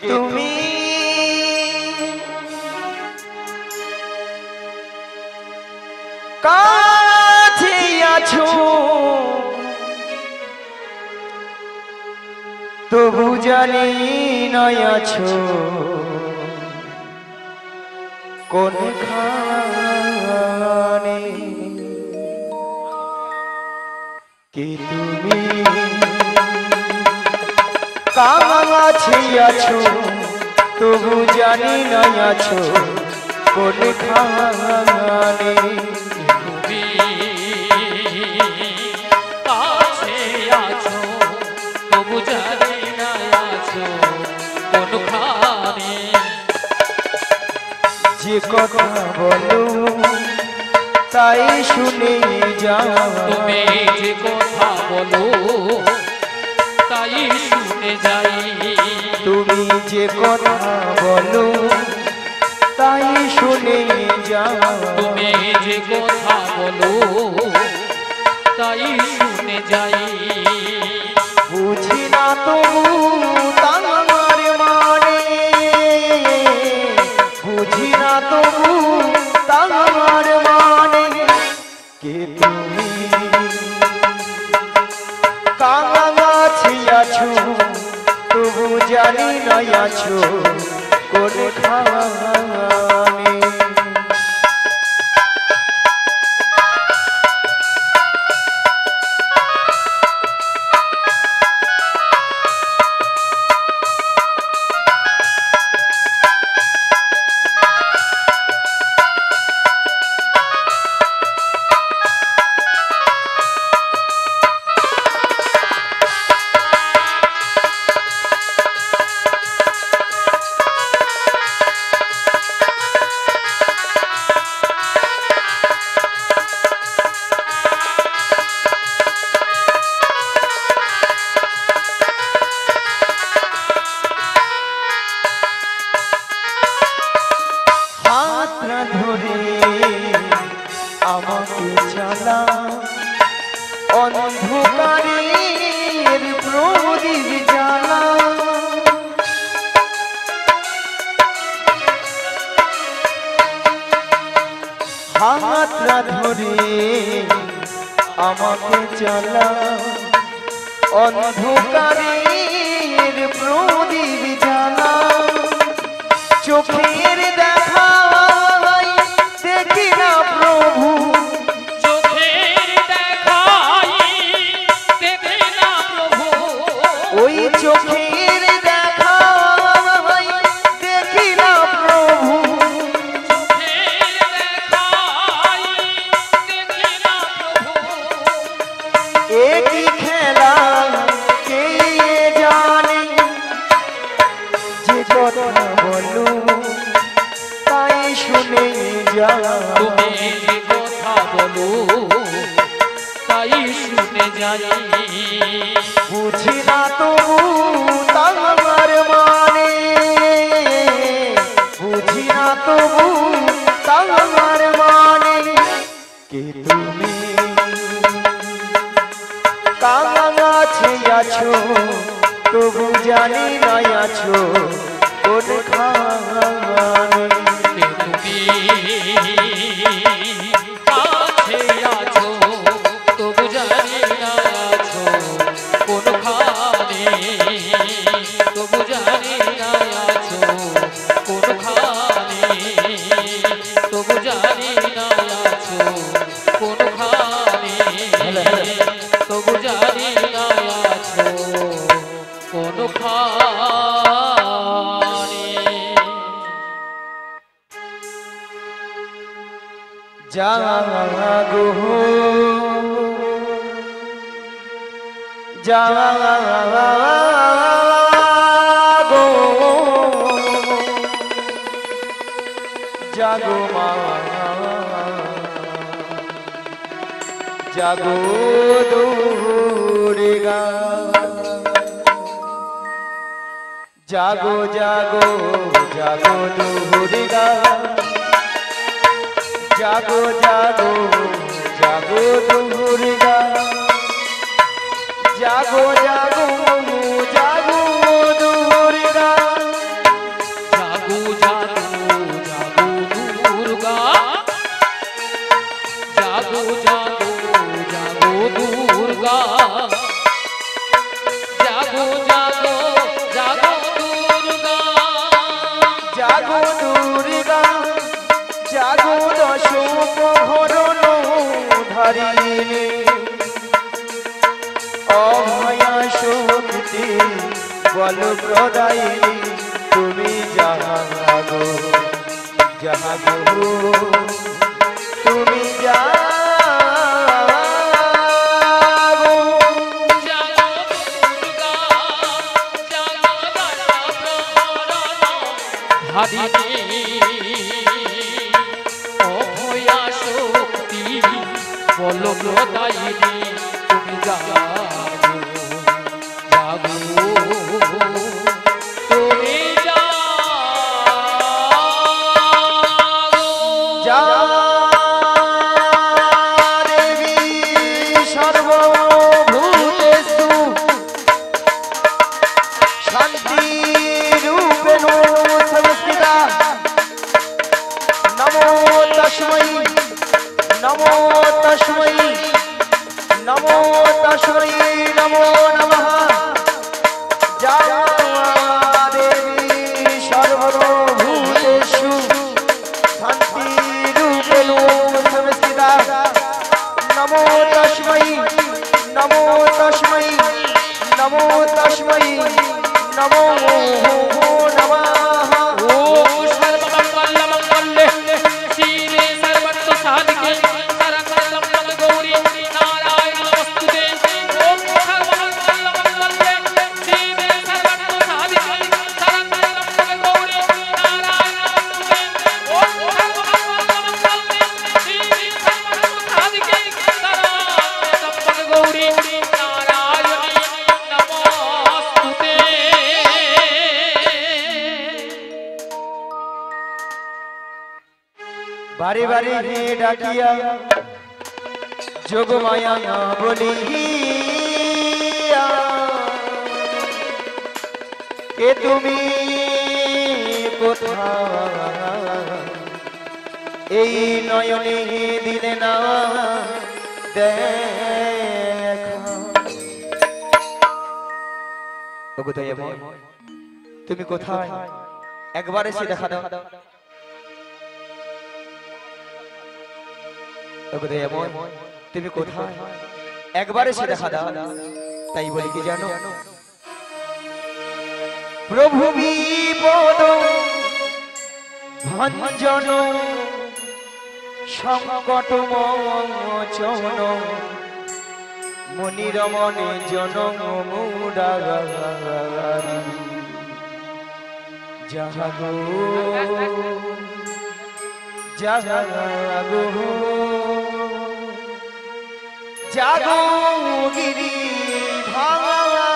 কে তুমি কাছে আছো তবু জানি নাই আছো কোনখানে। কে তুমি কাছে আছো তবু জানি নাই আছো কোনখানে। কাছে আছো তবু জানি না আছো কোনখানে। যে কথা বলো তাই শুনে যাও, তুমি যে কথা বলো তাই শুনে যাই। তুমি যে কথা বলো তাই শুনে যাও, তুমি যে কথা বলো তাই শুনে যাই। বুঝি না তবু তার মানে, বুঝি না তবু তার মানে। কে তুমি কাছে আছো তবু জানি নাই আছো কোনখানে। ধরে আমাকে চালা অন্ধকারের প্রদীপ জ্বালা। হাতটা ধরে আমাকে চালা অন্ধকারের প্রদীপ জ্বালা। চোখের দেখা দেখি না প্রভু, চোখের দেখাই দেখি না প্রভু। ওই চোখের দেখা দেখি না প্রভু। চোখের দেখাই দেখি না প্রভু। একই খেলা কে জানে, যে কথা বলো তাই শুনে যা। তুমি যে কথা বলো তাই শুনে যাই। বুঝি না তবু তার মানে, বুঝি না তবু তার মানে। কে তুমি কাছে আছো তবু জানি নাই আছো কোনখানে। কে তুমি কাছে আছো তবু জানি না আছো কোনখানে। তবু জানি না আছো কোনখানে। তবু জানি না আছো কোনখানে। তবু জানি না আছো কোনখানে। জাগো জাগো জাগো মা জাগো দুর্গা। জাগো জাগো জাগো দুর্গা, জাগো জাগো জাগো দুর্গা। জাগো জাগো জাগো দুর্গা, বলো প্রদায়িনী তুমি জাগো জাগো তুমি জাগো অভয়া শক্তি বলো প্রদায়িনী তুমি জাগো জাগো তুমি জাগো দেবী সর্বভূতেষু শান্তি রূপেণ সংস্থিতা নমো তস্मै নমো তস্मै নমো তস্मै নমো নমঃ যা দেবী সর্বভূতেষু শান্তি রূপেণ সংস্থিতা নমো তস্मै নমো তস্मै নমো তস্मै নমো নমঃ ওম সর্বমঙ্গলমঙ্গলে শিবে সর্বত্র সাধিকে শরণাগত গৌরী নারায়ণ নমস্তুতে ওম সর্বমঙ্গলমঙ্গলে শিবে সর্বত্র সাধিকে শরণাগত গৌরী নারায়ণ নমস্তুতে ওম সর্বমঙ্গলমঙ্গলে শিবে সর্বত্র সাধিকে শরণাগত গৌরী নারায়ণ নমস্তুতে। বারে বারে হে ডাকিয়া যোগমায়া বলিয়া কে তুমি কোথায় এই নয়নে দিলে না দেখা ওগো দয়াময় তুমি কোথায় একবার এসে দেখা দাও ওগো দয়াময় তুমি কোথায় একবার এসে দেখা দাও তাই বলি কি জানো প্রভু বিপদ ভঞ্জন সংকট মোচন মনিরমনে জনম মুরারি জাগো জাগো জাগো গিরি ধারি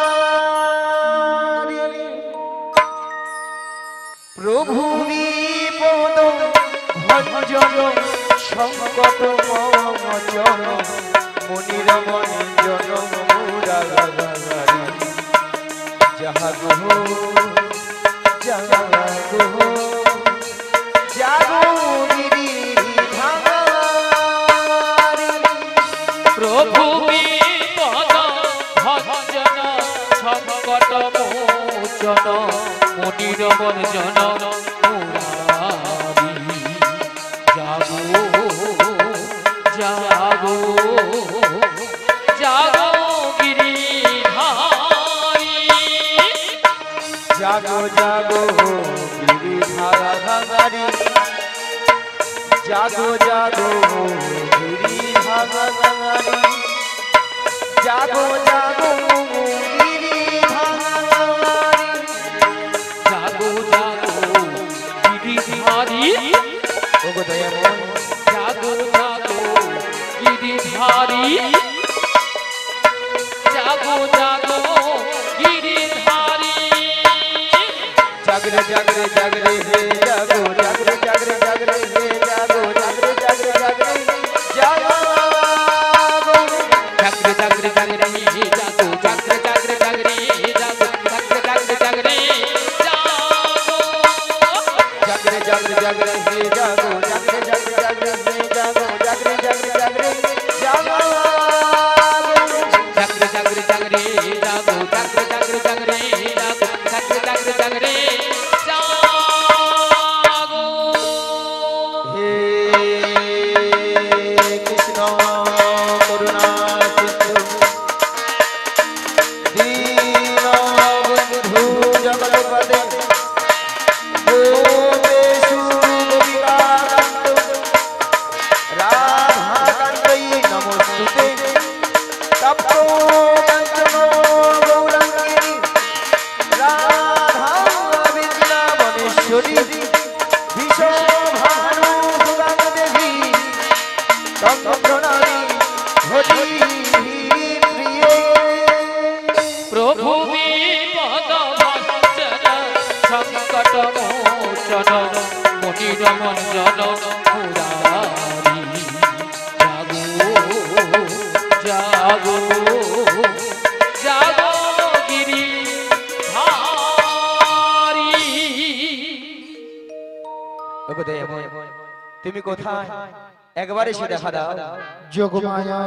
প্রভু বিপদ ভঞ্জন সংকট মোচন মনিরমনে জনম মুরারি জাগো জাগো জাগো গিরি ধারি প্রভু বিপদ ভঞ্জন সংকট মোচন মনির বর্জন মুরারি জাগো জাগো জাগো গিরিধারী জাগো জাগো গিরি ধারি জাগো জাগো গিরি ধারি জাগো জাগো গিরি ধারি জাগো জাগো গিরিধারী ওগো দয়াময় জাগো জাগো গিরিধারী জাগো জাগো গিরিধারী জাগরে জাগরে জাগরে হে জাগো জাগরে জাগরে জাগরে হে জাগো জাগরে জাগরে জাগরে জাগো জাগরে জাগরে জাগরে হে জাগো জাগরে জাগরে জাগরে হে জাগো জাগরে জাগরে জাগরে জাগরে জাগরে জাগরে হে জাগো জাগরে জাগরে জাগরে হে জাগো জাগরে জাগরে জাগরে জাগো জাগরে জাগরে জাগরে হে জাগো জাগরে জাগরে জাগরে হে জাগো জাগরে জাগরে জাগরে জাগো হে কৃষ্ণ করুণা সিন্ধু দীনবন্ধু মোচন মনির মঞ্জন মুরারি জাগো জাগো গিরি ধারি। তুমি কোথায় একবার এসে দেখা দাও। যোগমায়া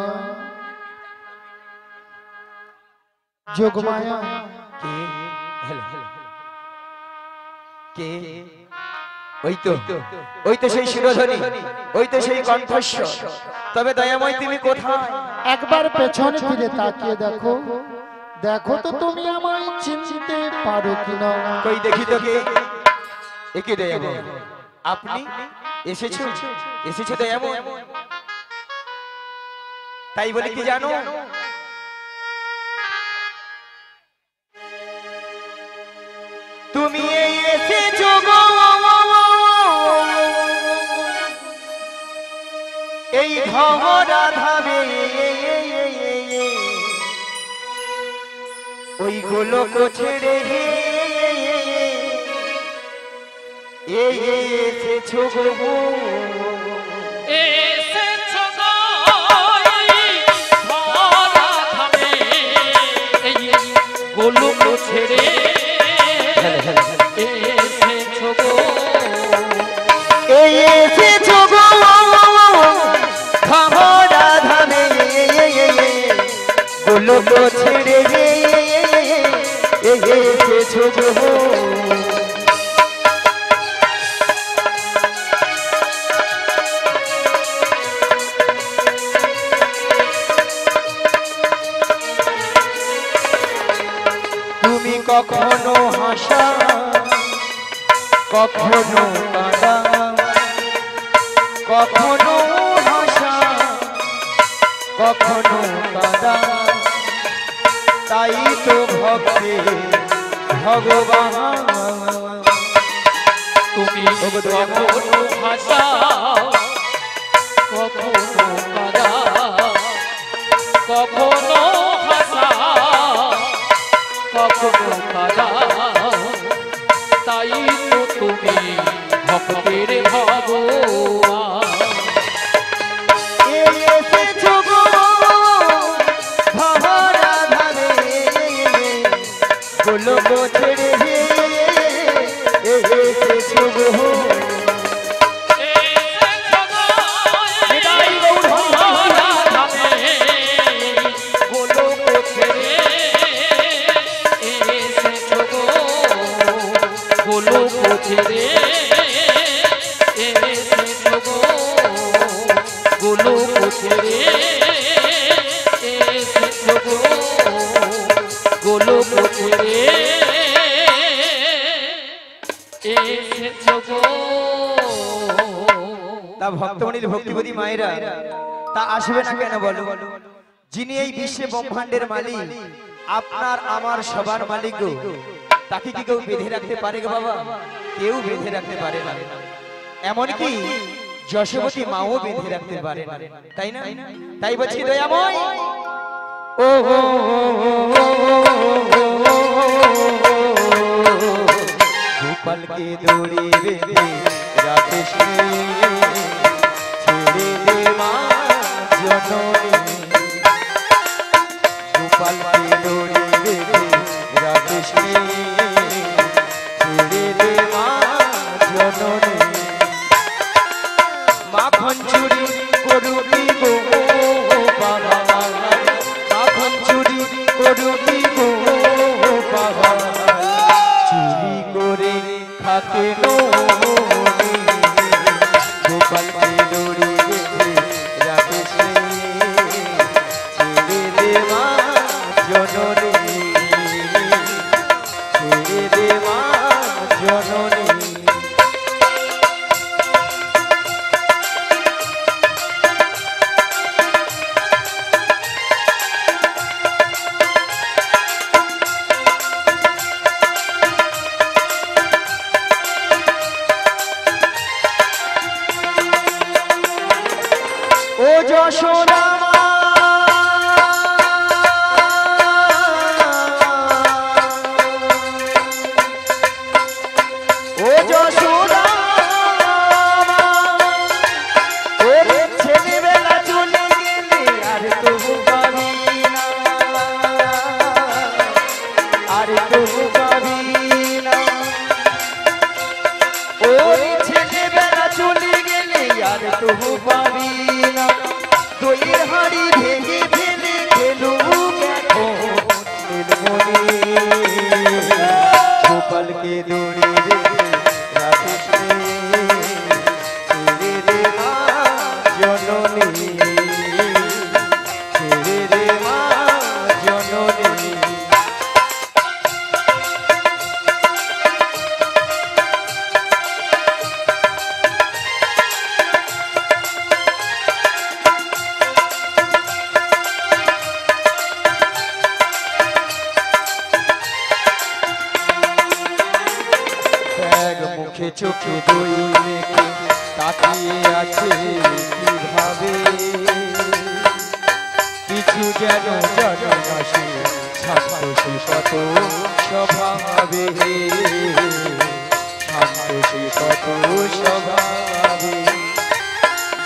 যোগমায়া কে কে ওই তো সেই শিরোধনী, ওই তো সেই কণ্ঠস্বর। তবে দয়াময় তুমি কোথায়? একবার পেছনে ফিরে তাকিয়ে দেখো, দেখো তো তুমি আমায় চিনতে পারো কিনা। কই দেখি তো কে একে দয়াময়, আপনি এসেছো দয়াময়। তাই বলে কি জানো, তুমি এই এসেছো গো এই ধরা ধাবে, ওই গোলক ছেড়ে এই এসেছো গো এসেছো গো ধরা ধামে, এই গোলক ছেড়ে এসেছো গো, এই এসেছো গো ধরা ধামে, গোলক ছেড়ে এসেছো গো। তুমি কখনো হাসা কখনো কাঁদা, কখনো হাসা কখনো কাঁদা, তাই তো ভক্তে ভগবান। তুমি কখনো হাসা কখনো কাঁদা, কখনো হাসা কখনো কাঁদা, তাই তো তুমি ভক্তের ভগবান। এসেছো গো ধরা ধামে, গোলক ছেড়ে এসেছো গো। তা ভক্তমণির ভক্তিপতি মায়েরা তা আসবে না কেন বলো? যিনি এই বিশ্বে ব্রহ্মাণ্ডের মালিক, আপনার আমার সবার মালিক গো, তাকে কি কেউ বেঁধে রাখতে পারে গো বাবা? কেউ বেঁধে রাখতে পারে না, এমনকি যশোবতী মাও বেঁধে রাখতে পারে না, তাই না? তাই বলছি দয়াময়, ও গোপালকে দড়ি বেঁধে রাখে ছেড়ে দে মা জননী, গোপালকে দড়ি বেঁধে রাখে ছেড়ে দে মা জননী, মাখন চুরি করুবি গো বাবা, মাখন চুরি করুবি গো বাবা, চুরি করে খাতে ননি, গোপালকে দড়ি বেঁধে রাখে ছেড়ে দে মা জননী, ছেড়ে দে মা জননী। ও যশোদা মা, ও ও যশোদা ওরে ছেলেবেলা চলে গেলে আর তবু পাবি না, আর তবু পাবি না। ওরে ছেলেবেলা চলে গেলে আর তবু পাবি না। দইয়ের হাঁড়ি ভেঙে ফেলে খেলুক এখন নীলমণি। গোপালকে দড়ি রে রাখিস রে, ছেড়ে রে মা জননী, ছেড়ে রে মা জননী। মুখে চোখে দই মেখে তাকিয়ে আছে কিভাবে, কিছু যেন জানে না সে শান্ত সে কত স্বভাবে, শান্ত সে কত স্বভাবে।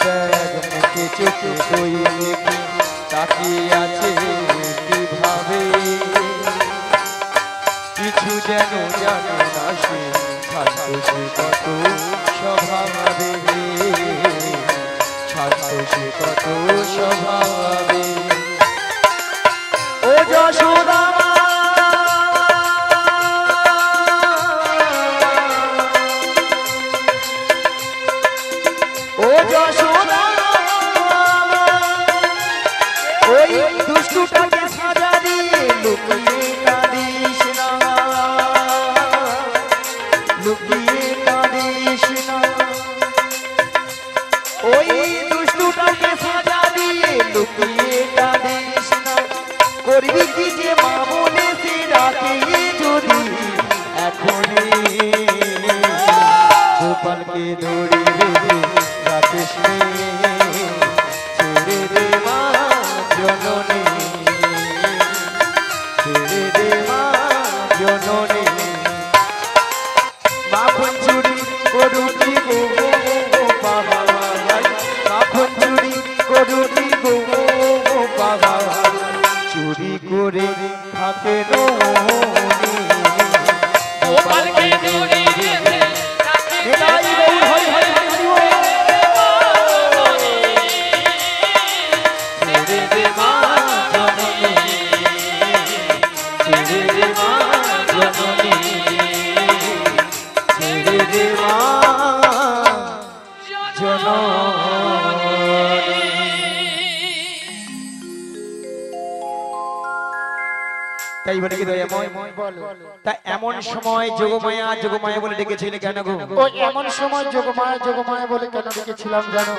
ব্যাগ মুখে চোখে দই মেখে তাকিয়ে আছে কিভাবে, কিছু যেন জানে না সে শান্ত সে কত স্বভাবে, শান্ত সে কত স্বভাবে। ও যশোদা ও যশোদা ওই দুষ্টুটাকে সাজা দিয়ে লুকিয়ে কাঁদিস না, লুকিয়ে কাঁদিস না। ওই দুষ্টুটাকে সাজা দিয়ে লুকিয়ে কাঁদিস না। করবি কি যে মা বলে সে ডাকে যদি এখনই, গোপালকে দড়ি রে রাখিস রে, ছেড়ে রে মা জননী, ছেড়ে রে মা জননী। মাখন চুরি করুটি গো বাবা, মাখন চুরি করুটি গো বাবা, চুরি করে থাকে ননি। গোপালকে দড়ি রে নিতাই গৌর হরি হরি হরি ও। ছেড়ে দে মা জননী, ছেড়ে দে মা জননী, ছেড়ে দে মা জননী। তাই বলে কি দয়াময়, তা এমন সময় যোগমায়া যোগমায়া বলে ডেকেছিলে কেন গো? ও এমন সময় যোগমায়া যোগমায়া বলে কেন ডেকেছিলাম জানো?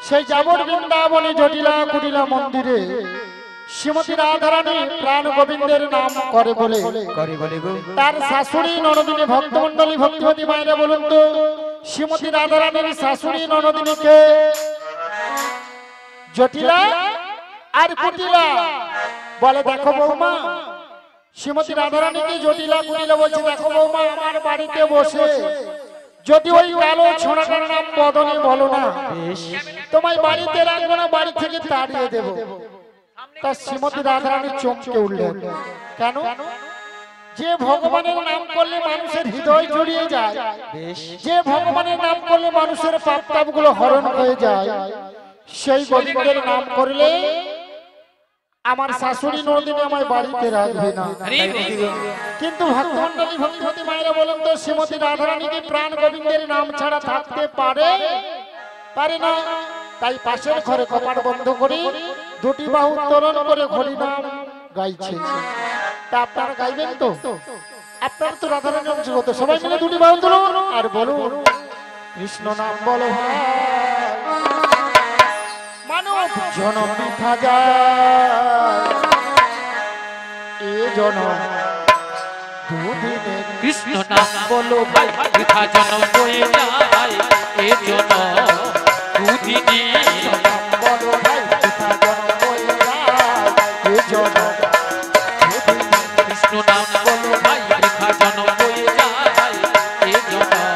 সেই যাবর বৃন্দাবনে জটিলা কুটিলা মন্দিরে শ্রীমতী রাধারানী প্রাণ গোবিন্দের নাম করে বলে গো তার শাশুড়ি ননদিনী ভক্তমণ্ডলী ভক্তিমতী মায়েরা বলুন তো, শ্রীমতী রাধারানীর শাশুড়ি ননদিনীকে জটিলা আর কুটিলা বলে। দেখো বৌমা, শ্রীমতী রাধারানীকে জটিলা কুটিলা বলছে, দেখো বৌমা আমার বাড়িতে বসে যদি ওই কালো ছোড়াটার নাম বদনে বলো না, তোমায় বাড়িতে রাখবো না, বাড়ি থেকে তাড়িয়ে দেবো। তা শ্রীমতী রাধারানী চমকে উঠলেন। কেন? যে ভগবানের নাম করলে মানুষের হৃদয় জড়িয়ে যায়, যে ভগবানের নাম করলে মানুষের পাপ তাপগুলো হরণ হয়ে যায়, সেই গোবিন্দের নাম করলে আমার শাশুড়ি নন্দিনী আমায় বাড়িতে রাখবে না। কিন্তু ভক্তমণ্ডলী ভক্তিমতী মায়েরা বলেন তো, শ্রীমতী রাধারানীকে প্রাণ গোবিন্দের নাম ছাড়া থাকতে পারে না। তাই পাশের ঘরে কপাট বন্ধ করে দুটি বাহু উত্তোলন করে হরি নাম গাইছে। তা আপনারা গাইবেন তো? আপনারা তো রাধারানী অংশগত, সবাই মিলে দুটি বাহু তুলুন আর বলুন, কৃষ্ণ নাম বলো ভাই, মানব জনম বৃথা যায়, এ জনম দুদিনে। কৃষ্ণ নাম বলো ভাই, বৃথা জনম বয়ে যায়, এ জনম দুদিনে। বলো ভাই, বৃথা জনম বয়ে যায়, এ জনম দুদিনে। কৃষ্ণ নাম বলো ভাই, বৃথা জনম বয়ে যায়, এ জনম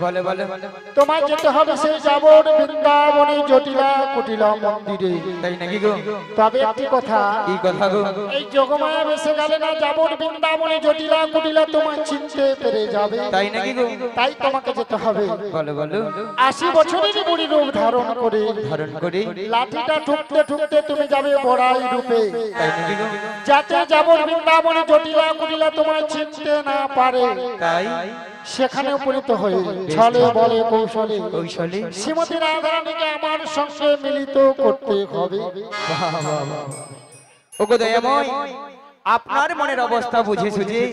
বলে বলে তোমায় যেতে হবে সেই যাবর বৃন্দাবনে জটিলা কুটিলা মন্দিরে। তাই নাকি গো? তবে একটি কথা, কি কথা গো? এই যোগমায়া বেসে গেলে না যাবর বৃন্দাবনে জটিলা কুটিলা তোমায় চিনতে পেরে যাবে। তাই নাকি গো? তাই তোমাকে যেতে হবে। বলে বলো 80 বছরের বুড়ি রূপ ধারণ করে লাঠিটা ঠুকতে ঠুকতে তুমি যাবে বড়াই রূপে। তাই নাকি গো? যাতে যাবর বৃন্দাবনে জটিলা কুটিলা তোমায় চিনতে না পারে, তাই সেখানে উপনীত হয়ে ছলে বলে কৌশলে কৌশলে শ্রীমতী রাধারানীকে আমার সঙ্গে মিলিত করতে হবে। ওগো দয়াময়, আপনার মনের অবস্থা বুঝে সুঝে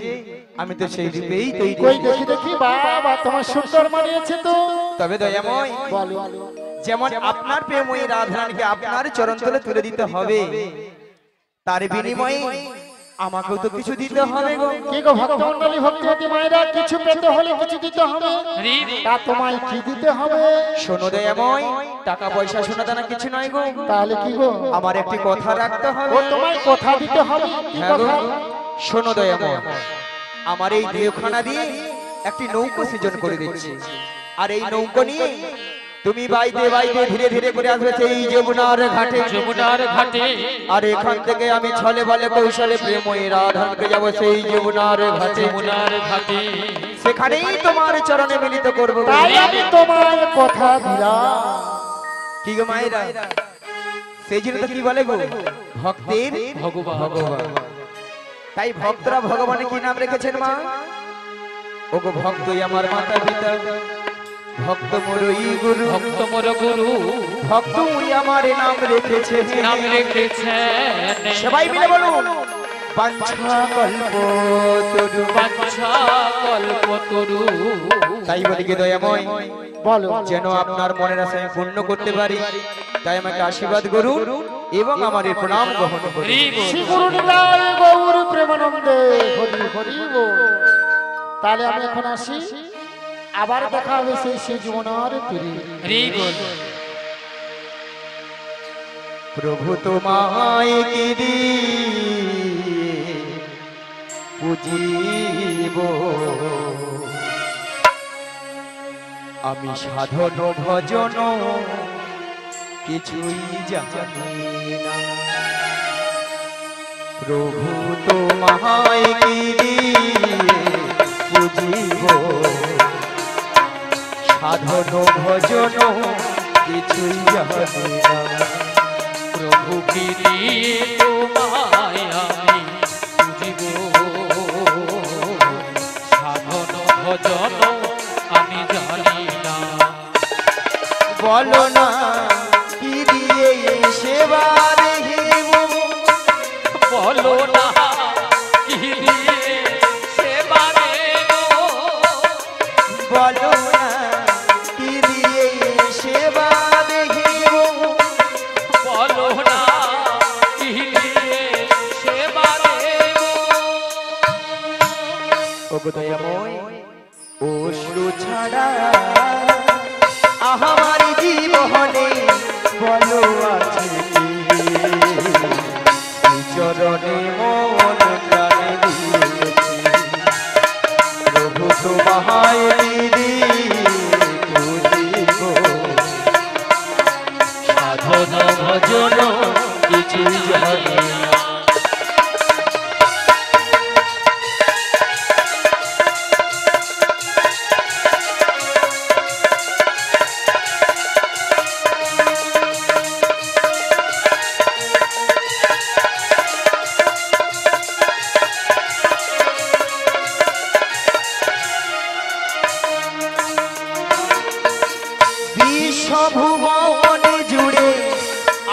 আমি তো সেই রূপেই তৈরি। কই দেখি দেখি, বাবা তোমার সুন্দর মানিয়েছে তো। তবে দয়াময়, বলো। যেমন আপনার প্রেমময়ী রাধারানীকে আপনার চরণ তলে তুলে দিতে হবে, তার বিনিময়ে আমাকেও তো কিছু দিতে হবে গো। কি গো ভক্তমণ্ডলী ভক্তিবতী মায়েরা, কিছু পেতে হলে কিছু দিতে হবে। তা তোমায় কি দিতে হবে? শোনো দয়াময়, টাকা পয়সা সোনা দানা কিছু নয় গো। তাহলে কি গো? আমার একটি কথা রাখতে হবে। ও তোমায় কথা দিতে হবে। কি হ্যাঁ গো, কথা? শোনো দয়াময়, আমার এই দেহখানা দিয়ে একটি নৌকো সৃজন করে দিচ্ছি, আর এই নৌকো নিয়ে তুমি বাইতে বাইতে ধীরে ধীরে করে আসবে সেই যমুনার ঘাটে। যমুনার ঘাটে আর এখান থেকে আমি ছলে বলে কৌশলে প্রেমময়ী রাধাকে যাব সেই যমুনার ঘাটে। যমুনার ঘাটে সেখানেই তোমার চরণে মিলিত করব। তাই আমি তোমায় কথা দিলাম। কি গো মায়েরা, সেই জন্য তো কি বলে গো, ভক্তের ভগবান। ভগবান। তাই ভক্তরা ভগবানের কি নাম রেখেছেন মা? ওগো ভক্তই আমার মাতা পিতা, ভক্ত মোরই গুরু, ভক্ত মোর গুরু, ভক্তই আমার নাম রেখেছে। নাম রেখেছেন। সবাই মিলে বলুন, বাঞ্ছা কল্পতরু। বাঞ্ছা কল্পতরু। তাই বলি কি দয়াময়, বলো। যেন আপনার মনের আশা আমি পূর্ণ করতে পারি, তাই আমাকে আশীর্বাদ করুন এবং আমার এই প্রণাম গ্রহণ করুন। শ্রী গুরু নিতাই গৌর প্রেমানন্দে হরি হরি বল। তাহলে আমি এখন আসি, আবার দেখা হবে সেই শ্রী যমুনার তীরে। হরি বল। প্রভু তোমায় কি দিয়ে পুজিব, আমি সাধন ভজন কিছুই জানি না। প্রভু তোমায় কি দিয়ে পুজিব, সাধন ভজন কিছুই জানি না। প্রভু কি দিয়ে তোমায় আমি পুজিব, সাধন ভজন আমি জানি না। বলো না কি দিয়ে সেবা দেখিব, বলো না কি দিয়ে সেবা দেব, বলো না কি দিয়ে সেবা দেখিব, বলো না কি দিয়ে সেবা দেব। ওগো দয়াময়, অশ্রু ছাড়া আমার জীবনে বলো আছে কি, এই চরণে মন প্রাণে দিয়েছি। প্রভু তোমায় পুজিব, সাধন ভজন কিছু জানি না। বিশ্বভুবন জুড়ে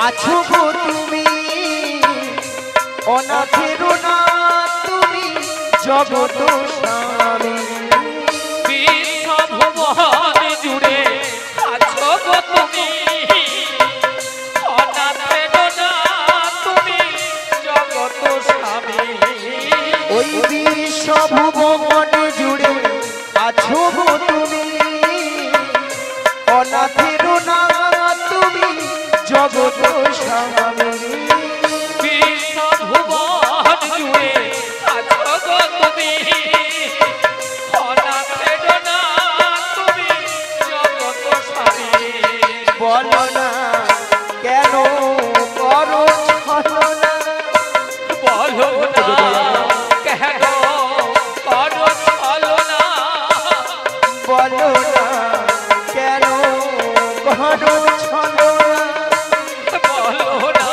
আছো গো তুমি, অনাথের না তুমি জগত স্বামী। বিশ্বভুবন জুড়ে আছো গো তুমি, অনাথের না তুমি জগত স্বামী। ওই বিশ্বভুবন জুড়ে আছো গো তুমি, অনাথের না তুমি জগত স্বামী। বিশ্বভুবন জুড়ে আছো গো তুমি, অনাথের না তুমি ছলনা কেন করো ছলনা বলো না কেন করো ছলনা বলো না কেন করো ছলনা বলো না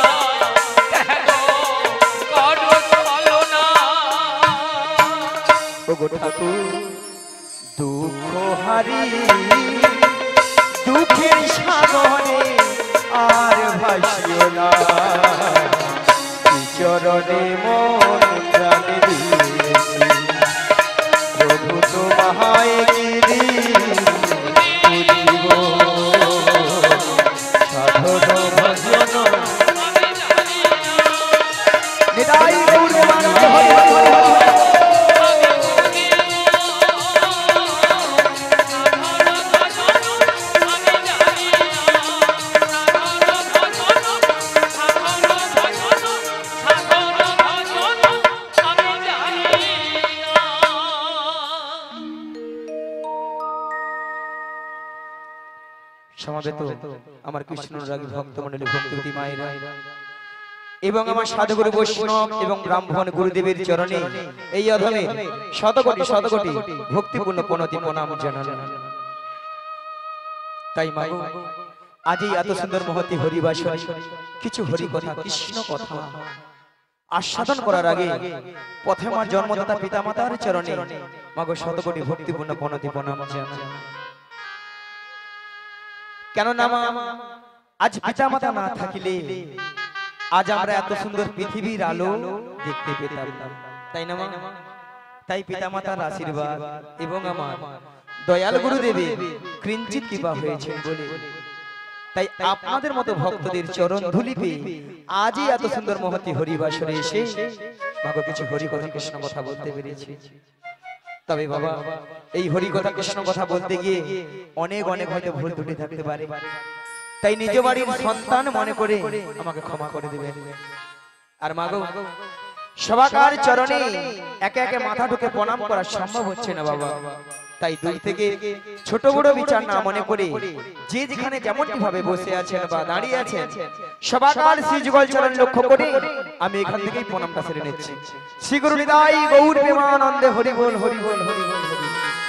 কেন করো ছলনা ওগো ঠাকুর দুঃখ হারি দুঃখের সাগরে আর ভাসিও না চরণে মন প্রাণে দিয়েছি প্রভু তোমায় গিরি পুজিব সাধন ভজন নিতাই গৌর প্রেমানন্দে হরি হরি হরি হরি হরি। সমাবেত আমার কৃষ্ণরাগী ভক্তমণ্ডলী ভক্তিবতী মায়েরা এবং আমার সাধুগুরু বৈষ্ণব এবং ব্রাহ্মণ গুরুদেবের চরণে এই অধমে শতকোটি শতকোটি ভক্তিপূর্ণ প্রণতি প্রণাম জানালাম। তাই মাগো আজ এই এত সুন্দর মহতি হরিবাসরে কিছু হরি কথা কৃষ্ণ কথা আস্বাদন করার আগে পথে আমার জন্মদাতা পিতামাতার চরণে মাগো শতকোটি ভক্তিপূর্ণ প্রণতি প্রণাম জানালাম। কেন না আজ পিতামাতা না থাকিলে আজ আমরা এত সুন্দর পৃথিবীর আলো দেখতে পেতাম, তাই না মা? তাই পিতামাতার আশীর্বাদ এবং আমার দয়াল গুরুদেবের কিঞ্চিত কৃপা হয়েছে বলে তাই আপনাদের মতো ভক্তদের চরণ ধুলি পেয়ে আজই এত সুন্দর মহতি হরিবাসরে এসে মাগো কিছু হরি কথা কৃষ্ণ কথা বলতে পেরেছি। তবে বাবা এই হরি কথা কৃষ্ণ কথা বলতে গিয়ে অনেক অনেক হয়তো ভুল ত্রুটি থাকতে পারে, তাই নিজ বাড়ির সন্তান মনে করে আমাকে ক্ষমা করে দিবেন। আর মাগো সবাকার চরণে একে একে মাথা ঢুকে প্রণাম করা সম্ভব হচ্ছে না বাবা, তাই দূর থেকে ছোট বড় বিচার না মনে করে যে যেখানে যেমনটি ভাবে বসে আছেন বা দাঁড়িয়ে আছেন সবাকার শ্রী যুগল চরণ লক্ষ্য করে আমি এখান থেকেই প্রণামটা সেরে নিচ্ছি। শ্রী গুরু নিতাই গৌর প্রেমানন্দে হরি বল হরি বল হরি বল হরি বল।